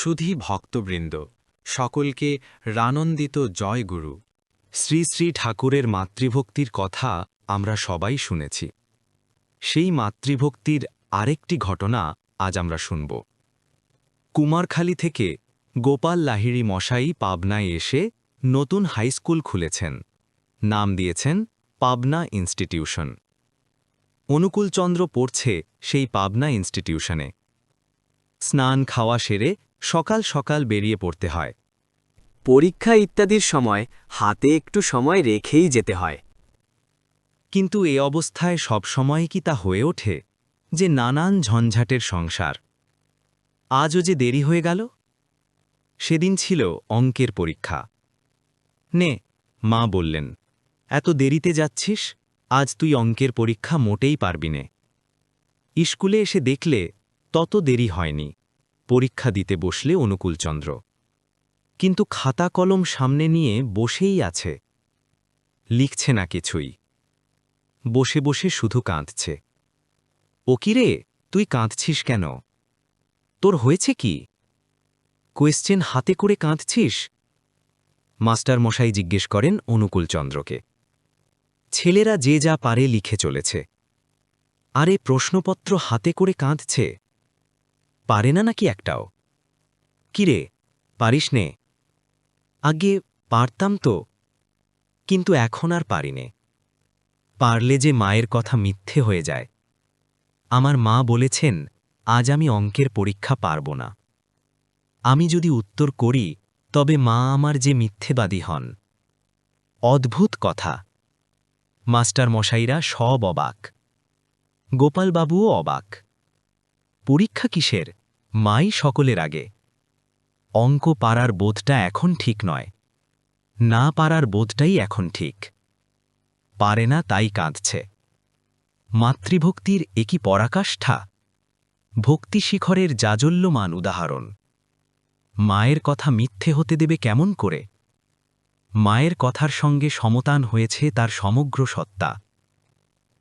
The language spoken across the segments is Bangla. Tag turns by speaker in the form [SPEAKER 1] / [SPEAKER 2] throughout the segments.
[SPEAKER 1] সুধী ভক্তবৃন্দ, সকলকে রানন্দিত জয় গুরু। শ্রী শ্রী ঠাকুরের মাতৃভক্তির কথা আমরা সবাই শুনেছি। সেই মাতৃভক্তির আরেকটি ঘটনা আজ আমরা শুনব। কুমারখালী থেকে গোপাল লাহিড়ী মশাই পাবনায় এসে নতুন হাইস্কুল খুলেছেন। নাম দিয়েছেন পাবনা ইনস্টিটিউশন। অনুকূলচন্দ্র পড়ছে সেই পাবনা ইনস্টিটিউশনে। স্নান খাওয়া সেরে সকাল সকাল বেরিয়ে পড়তে হয়।
[SPEAKER 2] পরীক্ষা ইত্যাদির সময় হাতে একটু সময় রেখেই যেতে হয়।
[SPEAKER 1] কিন্তু এ অবস্থায় সবসময় কি তা হয়ে ওঠে যে নানান ঝঞ্ঝাটের সংসার? আজও যে দেরি হয়ে গেল। সেদিন ছিল অঙ্কের পরীক্ষা। নে, মা বললেন, এত দেরিতে যাচ্ছিস, আজ তুই অঙ্কের পরীক্ষা মোটেই পারবি নে। স্কুলে এসে দেখলে তত দেরি হয়নি। পরীক্ষা দিতে বসলে অনুকূলচন্দ্র, কিন্তু খাতা কলম সামনে নিয়ে বসেই আছে, লিখছে না কিছুই। বসে বসে শুধু কাঁদছে। ও কি রে, তুই কাঁদছিস কেন? তোর হয়েছে কি? কোয়েশ্চেন হাতে করে কাঁদছিস? মাস্টার মশাই জিজ্ঞেস করেন অনুকূলচন্দ্রকে। ছেলেরা যে যা পারে লিখে চলেছে। আরে প্রশ্নপত্র হাতে করে কাঁদছে। পারে না নাকি একটাও? কিরে, পারিস নে? আগে পারতাম তো, কিন্তু এখন আর পারিনে। পারলে যে মায়ের কথা মিথ্যে হয়ে যায়। আমার মা বলেছেন আজ আমি অঙ্কের পরীক্ষা পারব না। আমি যদি উত্তর করি তবে মা আমার যে মিথ্যেবাদী হন। অদ্ভুত কথা। মাস্টার মশাইরা সব অবাক। গোপালবাবুও অবাক। পরীক্ষা কিসের? মাই সকলের আগে। অঙ্ক পারার বোধটা এখন ঠিক নয়, না পারার বোধটাই এখন ঠিক। পারে না তাই কাঁদছে। মাতৃভক্তির একই পরাকাষ্ঠা। ভক্তিশিখরের জাজল্যমান উদাহরণ। মায়ের কথা মিথ্যে হতে দেবে কেমন করে? মায়ের কথার সঙ্গে সমতান হয়েছে তার সমগ্র সত্তা।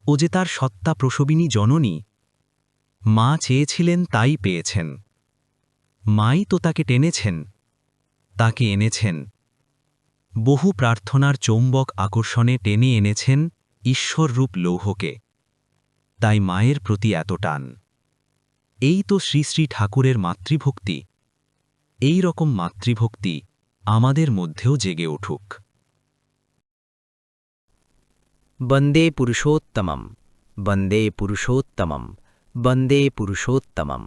[SPEAKER 1] ও যে তার সত্তা প্রসবিনী জননী। মা চেয়েছিলেন তাই পেয়েছেন। মাই তো তাকে টেনেছেন, তাকে এনেছেন। বহু প্রার্থনার চৌম্বক আকর্ষণে টেনে এনেছেন ঈশ্বররূপ লৌহকে। তাই মায়ের প্রতি এত টান। এই তো শ্রী শ্রী ঠাকুরের মাতৃভক্তি। এই রকম মাতৃভক্তি আমাদের মধ্যেও জেগে উঠুক।
[SPEAKER 2] বন্দে পুরুষোত্তমম, বন্দে পুরুষোত্তমম, বন্দে পুরুষোত্তমম।